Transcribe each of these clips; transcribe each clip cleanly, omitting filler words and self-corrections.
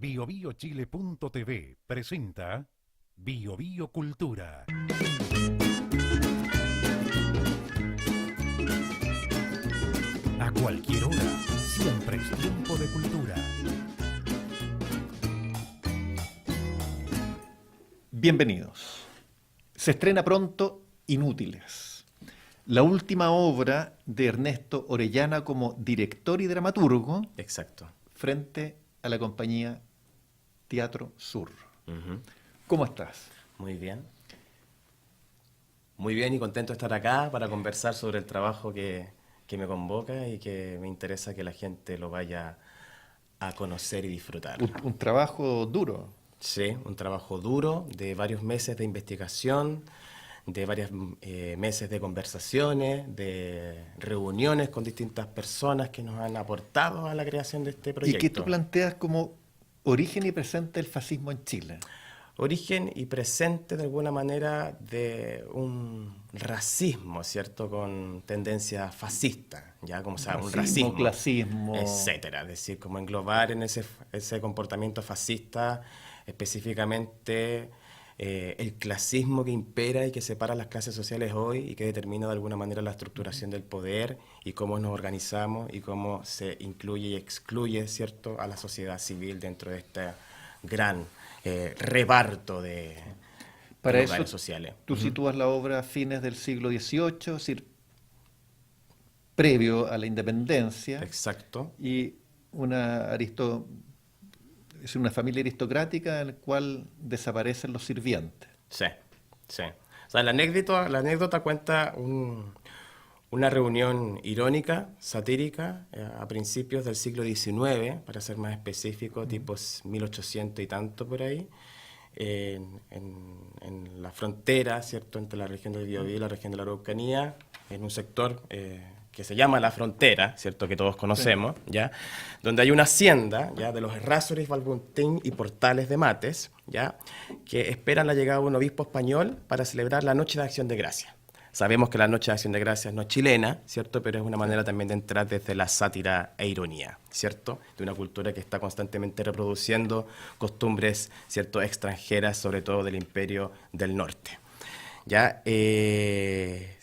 BioBioChile.tv presenta BioBioCultura. A cualquier hora, siempre es tiempo de cultura. Bienvenidos. Se estrena pronto Inútiles, la última obra de Ernesto Orellana como director y dramaturgo Exacto. frente a la compañía Teatro Sur. Ujú. ¿Cómo estás? Muy bien. Muy bien y contento de estar acá para conversar sobre el trabajo que me convoca y que me interesa que la gente lo vaya a conocer y disfrutar. Un trabajo duro. Sí, un trabajo duro de varios meses de investigación, de varios meses de conversaciones, de reuniones con distintas personas que nos han aportado a la creación de este ¿Y proyecto. qué tú planteas como origen y presente del fascismo en Chile? Origen y presente de alguna manera de un racismo, ¿cierto? Con tendencia fascista, ¿ya? Como sea, un racismo, clasismo. etcétera. Es decir, como englobar en ese comportamiento fascista específicamente el clasismo que impera y que separa las clases sociales hoy y que determina de alguna manera la estructuración del poder y cómo nos organizamos y cómo se incluye y excluye, ¿cierto?, a la sociedad civil dentro de este gran reparto de Para lugares eso, sociales. tú sitúas la obra a fines del siglo XVIII, es decir, previo a la independencia, Exacto. y es una familia aristocrática en la cual desaparecen los sirvientes. Sí, sí. O sea, la anécdota cuenta una reunión irónica, satírica, a principios del siglo XIX, para ser más específico, tipos 1800 y tanto por ahí, en la frontera, ¿cierto?, entre la región del Biobío y la región de la Araucanía, en un sector que se llama La Frontera, ¿cierto?, que todos conocemos, ¿ya?, donde hay una hacienda, ¿ya?, de los Errázuriz, Valbontín y Portales de Mates, ¿ya?, que esperan la llegada de un obispo español para celebrar la Noche de Acción de Gracias. Sabemos que la Noche de Acción de Gracias no es chilena, ¿cierto?, pero es una manera también de entrar desde la sátira e ironía, ¿cierto?, de una cultura que está constantemente reproduciendo costumbres, ¿cierto?, extranjeras, sobre todo del Imperio del Norte. ¿Ya? Se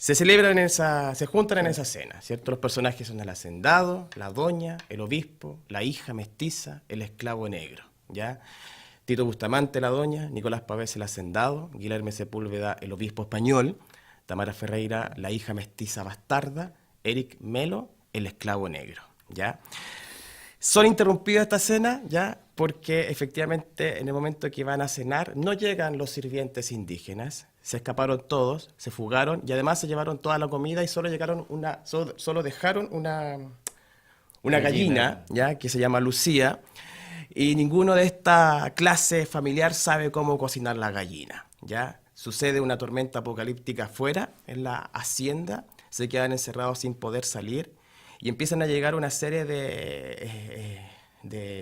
juntan en esa cena, ¿cierto? Los personajes son el hacendado, la doña, el obispo, la hija mestiza, el esclavo negro, ¿ya? Tito Bustamante, la doña, Nicolás Pavés, el hacendado, Guilherme Sepúlveda, el obispo español, Tamara Ferreira, la hija mestiza bastarda, Eric Melo, el esclavo negro, ¿ya? Son interrumpidas esta cena, ¿ya?, porque efectivamente en el momento que van a cenar no llegan los sirvientes indígenas, se escaparon todos, se fugaron y además se llevaron toda la comida y solo dejaron una gallina, ¿ya?, que se llama Lucía, y ninguno de esta clase familiar sabe cómo cocinar la gallina, ¿ya? Sucede una tormenta apocalíptica afuera, en la hacienda, se quedan encerrados sin poder salir y empiezan a llegar una serie de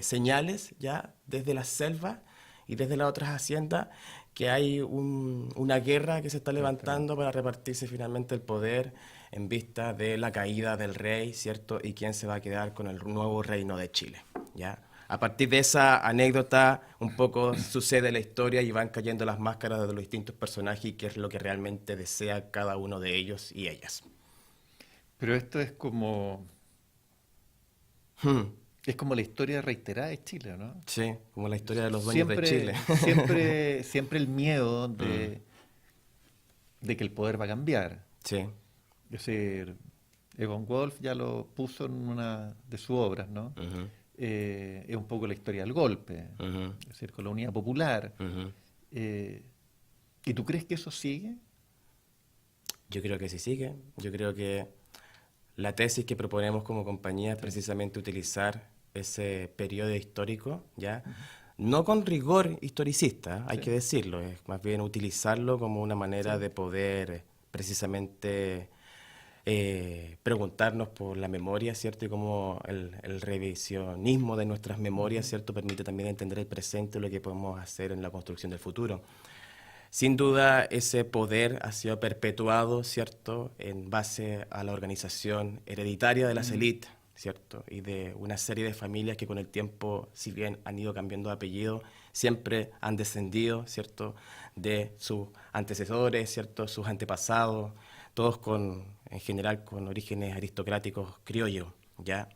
señales, ya, desde la selva y desde las otras haciendas, que hay una guerra que se está levantando para repartirse finalmente el poder en vista de la caída del rey, ¿cierto?, y quién se va a quedar con el nuevo reino de Chile, ¿ya? A partir de esa anécdota, un poco sucede la historia y van cayendo las máscaras de los distintos personajes y qué es lo que realmente desea cada uno de ellos y ellas. Pero esto es como la historia reiterada de Chile, ¿no? Sí, como la historia de los dueños de Chile. Siempre el miedo de que el poder va a cambiar. Sí, Es decir, Egon Wolf ya lo puso en una de sus obras, ¿no? ujú, Es un poco la historia del golpe, ujú, es decir, con la Unidad Popular. ujú. ¿Y tú crees que eso sigue? Yo creo que sí sigue. Yo creo que la tesis que proponemos como compañía es precisamente utilizar ese periodo histórico, ¿ya? No con rigor historicista, hay que decirlo, es más bien utilizarlo como una manera de poder precisamente preguntarnos por la memoria, ¿cierto? Y cómo el revisionismo de nuestras memorias, ¿cierto?, permite también entender el presente y lo que podemos hacer en la construcción del futuro. Sin duda, ese poder ha sido perpetuado, ¿cierto?, en base a la organización hereditaria de las élites, ¿cierto? Y de una serie de familias que con el tiempo, si bien han ido cambiando de apellido, siempre han descendido, ¿cierto? De sus antecesores, ¿cierto? Sus antepasados, todos en general con orígenes aristocráticos criollos, ¿ya?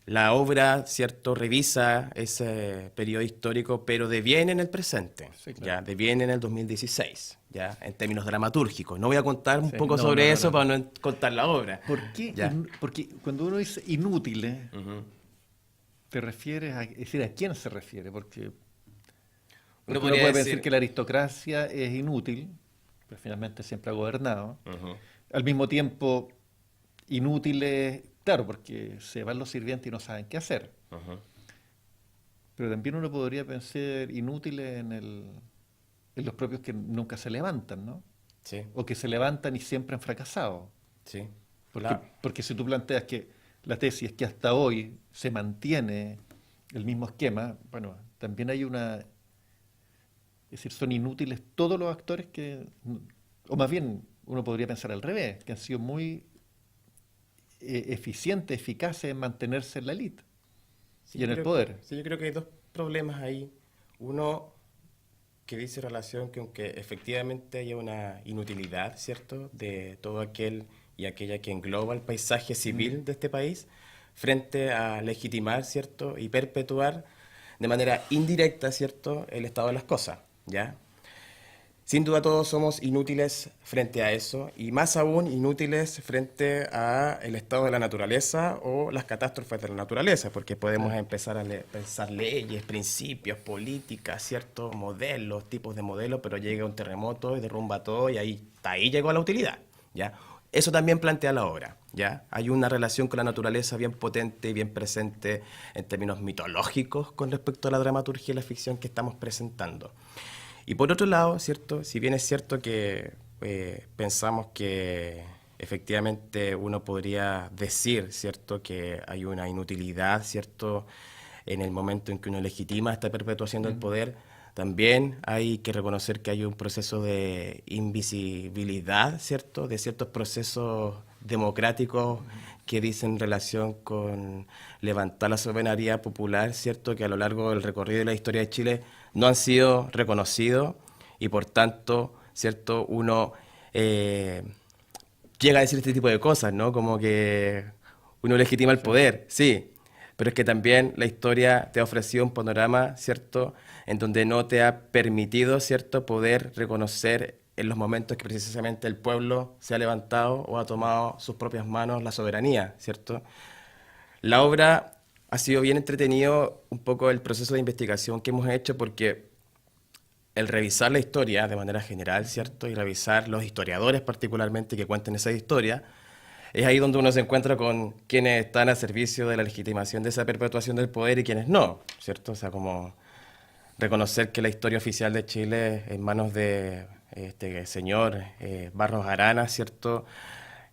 La obra, ¿cierto?, revisa ese periodo histórico, pero deviene en el presente, Sí, claro. ¿ya? Deviene en el 2016, ¿ya? En términos dramatúrgicos. No voy a contar un Sí, poco no, sobre no, eso no. para no contar la obra. ¿Por qué? ¿Ya? Porque cuando uno dice inútiles, Ujú. te refieres a, es decir, ¿a quién se refiere? Porque Uno uno podría puede decir... decir que la aristocracia es inútil, pero finalmente siempre ha gobernado. Ujú. Al mismo tiempo, inútiles, claro, porque se van los sirvientes y no saben qué hacer. Ujú. Pero también uno podría pensar inútiles en los propios que nunca se levantan, ¿no? Sí, O que se levantan y siempre han fracasado. sí. Porque si tú planteas que la tesis es que hasta hoy se mantiene el mismo esquema, bueno, también hay una... Es decir, son inútiles todos los actores que... O más bien, uno podría pensar al revés, que han sido muy eficientes, eficaces en mantenerse en la élite Sí, y en el poder. sí, yo creo que hay dos problemas ahí. Uno que dice relación que aunque efectivamente haya una inutilidad, ¿cierto?, de todo aquel y aquella que engloba el paisaje civil de este país, frente a legitimar, ¿cierto?, y perpetuar de manera indirecta, ¿cierto?, el estado de las cosas, ¿ya? Sin duda todos somos inútiles frente a eso y más aún inútiles frente a el estado de la naturaleza o las catástrofes de la naturaleza, porque podemos Claro. empezar a pensar leyes, principios, políticas, ciertos modelos, tipos de modelos, pero llega un terremoto y derrumba todo y ahí, hasta ahí llegó la utilidad, ¿ya? Eso también plantea la obra, ¿ya? Hay una relación con la naturaleza bien potente y bien presente en términos mitológicos con respecto a la dramaturgia y la ficción que estamos presentando. Y por otro lado, ¿cierto? Si bien es cierto que pensamos que efectivamente uno podría decir, ¿cierto?, que hay una inutilidad, ¿cierto?, en el momento en que uno legitima esta perpetuación del poder, también hay que reconocer que hay un proceso de invisibilidad, ¿cierto?, de ciertos procesos democráticos que dicen relación con levantar la soberanía popular, ¿cierto?, que a lo largo del recorrido de la historia de Chile no han sido reconocidos y por tanto, ¿cierto?, uno llega a decir este tipo de cosas, ¿no? Como que uno legitima el poder, sí, pero es que también la historia te ha ofrecido un panorama, ¿cierto?, en donde no te ha permitido, ¿cierto?, poder reconocer en los momentos que precisamente el pueblo se ha levantado o ha tomado sus propias manos la soberanía, ¿cierto? La obra ha sido bien entretenido un poco el proceso de investigación que hemos hecho porque el revisar la historia de manera general, ¿cierto? Y revisar los historiadores particularmente que cuenten esa historia, es ahí donde uno se encuentra con quienes están a servicio de la legitimación de esa perpetuación del poder y quienes no, ¿cierto? O sea, como reconocer que la historia oficial de Chile en manos de este señor Barros Arana, ¿cierto?,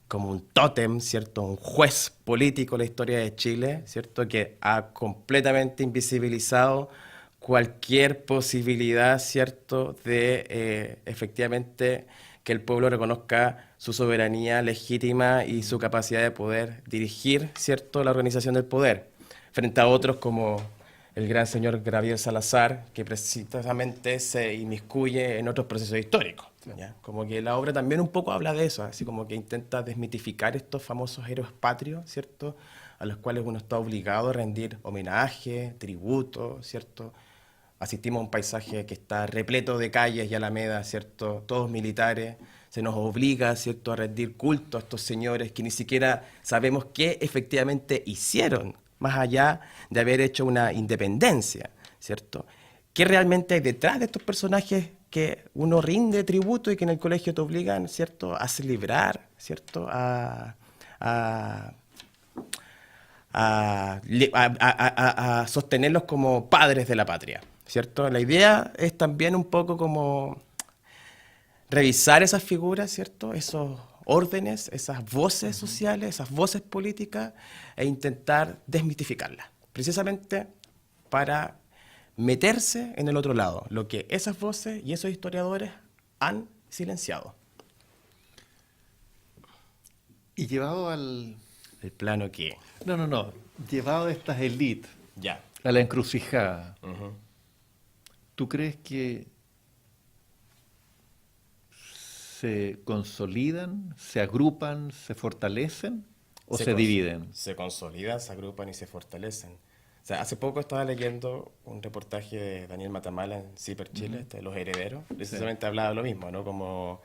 como un tótem, ¿cierto?, un juez político en la historia de Chile, ¿cierto?, que ha completamente invisibilizado cualquier posibilidad, ¿cierto?, de efectivamente que el pueblo reconozca su soberanía legítima y su capacidad de poder dirigir, ¿cierto?, la organización del poder, frente a otros como el gran señor Gabriel Salazar, que precisamente se inmiscuye en otros procesos históricos, ¿ya? Como que la obra también un poco habla de eso, así como que intenta desmitificar estos famosos héroes patrios, ¿cierto?, a los cuales uno está obligado a rendir homenaje, tributo, ¿cierto? Asistimos a un paisaje que está repleto de calles y alamedas, ¿cierto?, todos militares. Se nos obliga, ¿cierto?, a rendir culto a estos señores que ni siquiera sabemos qué efectivamente hicieron, más allá de haber hecho una independencia, ¿cierto? ¿Qué realmente hay detrás de estos personajes que uno rinde tributo y que en el colegio te obligan, ¿cierto?, a celebrar, ¿cierto?, a sostenerlos como padres de la patria, ¿cierto? La idea es también un poco como revisar esas figuras, ¿cierto?, esos órdenes, esas voces sociales, esas voces políticas e intentar desmitificarlas, precisamente para meterse en el otro lado, lo que esas voces y esos historiadores han silenciado. Y llevado al ¿El plano qué? No. Llevado a estas élites Ya. a la encrucijada, Ujú. ¿tú crees que se consolidan, se agrupan, se fortalecen o se dividen? Se consolidan, se agrupan y se fortalecen. O sea, hace poco estaba leyendo un reportaje de Daniel Matamala en CIPER Chile, de Los Herederos. Precisamente hablaba de lo mismo, ¿no? Como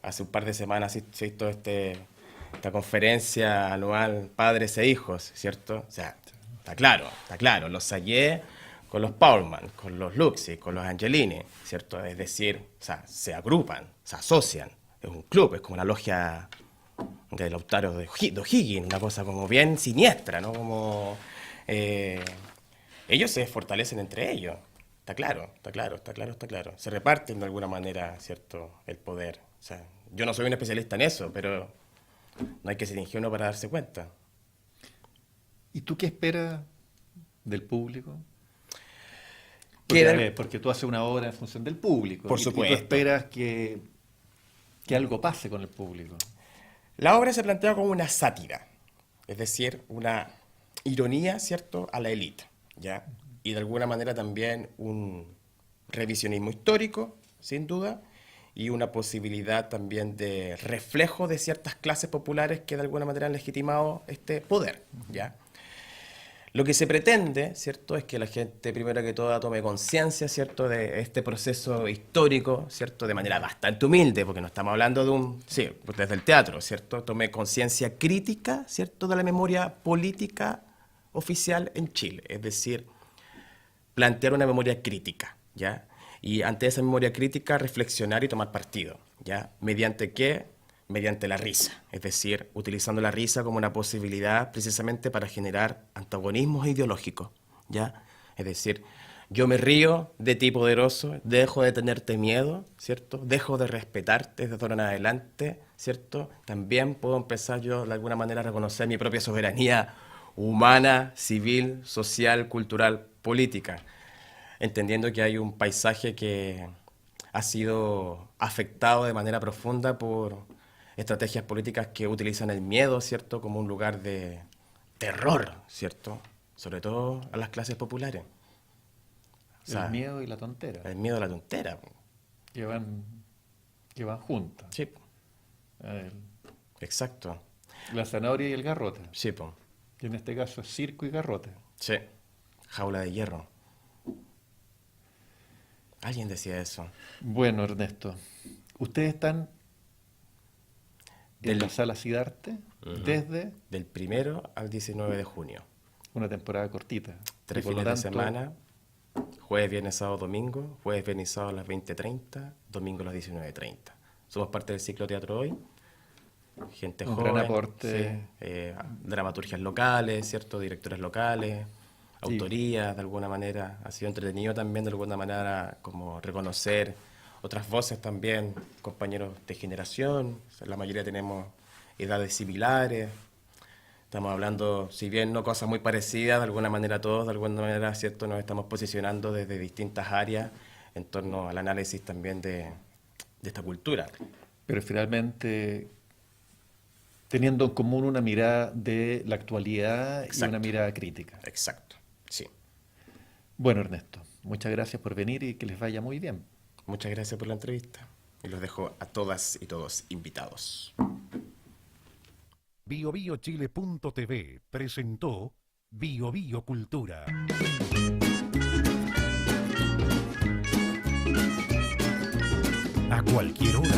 hace un par de semanas se hizo esta conferencia anual Padres e Hijos, ¿cierto? O sea, está claro. Los Sayé con los Paulman, con los Luxi, con los Angelini, ¿cierto? Es decir, o sea, se agrupan, se asocian. Es un club, es como una logia de Lautaro de O'Higgins, una cosa como bien siniestra, ¿no? Como ellos se fortalecen entre ellos. Está claro. Se reparten de alguna manera, ¿cierto?, el poder. O sea, yo no soy un especialista en eso, pero no hay que ser ingenuo para darse cuenta. ¿Y tú qué esperas del público? Que- A ver, porque tú haces una obra en función del público. Por y supuesto. tú esperas que algo pase con el público. La obra se plantea como una sátira, es decir, una ironía, ¿cierto?, a la élite, ¿ya? Y de alguna manera también un revisionismo histórico, sin duda, y una posibilidad también de reflejo de ciertas clases populares que de alguna manera han legitimado este poder, ¿ya? Lo que se pretende, ¿cierto?, es que la gente, primero que todo, tome conciencia, ¿cierto?, de este proceso histórico, ¿cierto?, de manera bastante humilde, porque no estamos hablando de sí, pues desde el teatro, ¿cierto?, tome conciencia crítica, ¿cierto?, de la memoria política oficial en Chile, es decir, plantear una memoria crítica, ¿ya? Y ante esa memoria crítica reflexionar y tomar partido, ¿ya? ¿Mediante qué? Mediante la risa, es decir, utilizando la risa como una posibilidad precisamente para generar antagonismos ideológicos, ¿ya? Es decir, yo me río de ti poderoso, dejo de tenerte miedo, ¿cierto? Dejo de respetarte desde ahora en adelante, ¿cierto? También puedo empezar yo de alguna manera a reconocer mi propia soberanía humana, civil, social, cultural, política, entendiendo que hay un paisaje que ha sido afectado de manera profunda por estrategias políticas que utilizan el miedo, ¿cierto?, como un lugar de terror, ¿cierto?, sobre todo a las clases populares. O sea, El miedo y la tontera, el miedo a la tontera. que van juntas. Sí, El- exacto. La zanahoria y el garrote. Sí, po. Y en este caso es circo y garrote. Sí. Jaula de hierro. Alguien decía eso. Bueno, Ernesto, ustedes están en Del- la Sala Sidarte desde Del 1 al 19 de junio. una temporada cortita. 3 Y por lo fines de tanto, semana. Jueves, viernes, sábado, domingo. Jueves, viernes y sábado a las 20:30. Domingo a las 19:30. Somos parte del ciclo Teatro Hoy. Gente Un joven. gran aporte. Sí, dramaturgias locales, ¿cierto? Directores locales. Sí. Autorías, de alguna manera. Ha sido entretenido también, de alguna manera, como reconocer otras voces también, compañeros de generación. O sea, la mayoría tenemos edades similares. Estamos hablando, si bien no cosas muy parecidas, de alguna manera todos, de alguna manera, ¿cierto?, nos estamos posicionando desde distintas áreas en torno al análisis también de esta cultura. pero finalmente teniendo en común una mirada de la actualidad y Exacto. una mirada crítica. Exacto, sí. Bueno, Ernesto, muchas gracias por venir y que les vaya muy bien. Muchas gracias por la entrevista y los dejo a todas y todos invitados. BioBioChile.tv presentó Bio Cultura. A cualquier hora.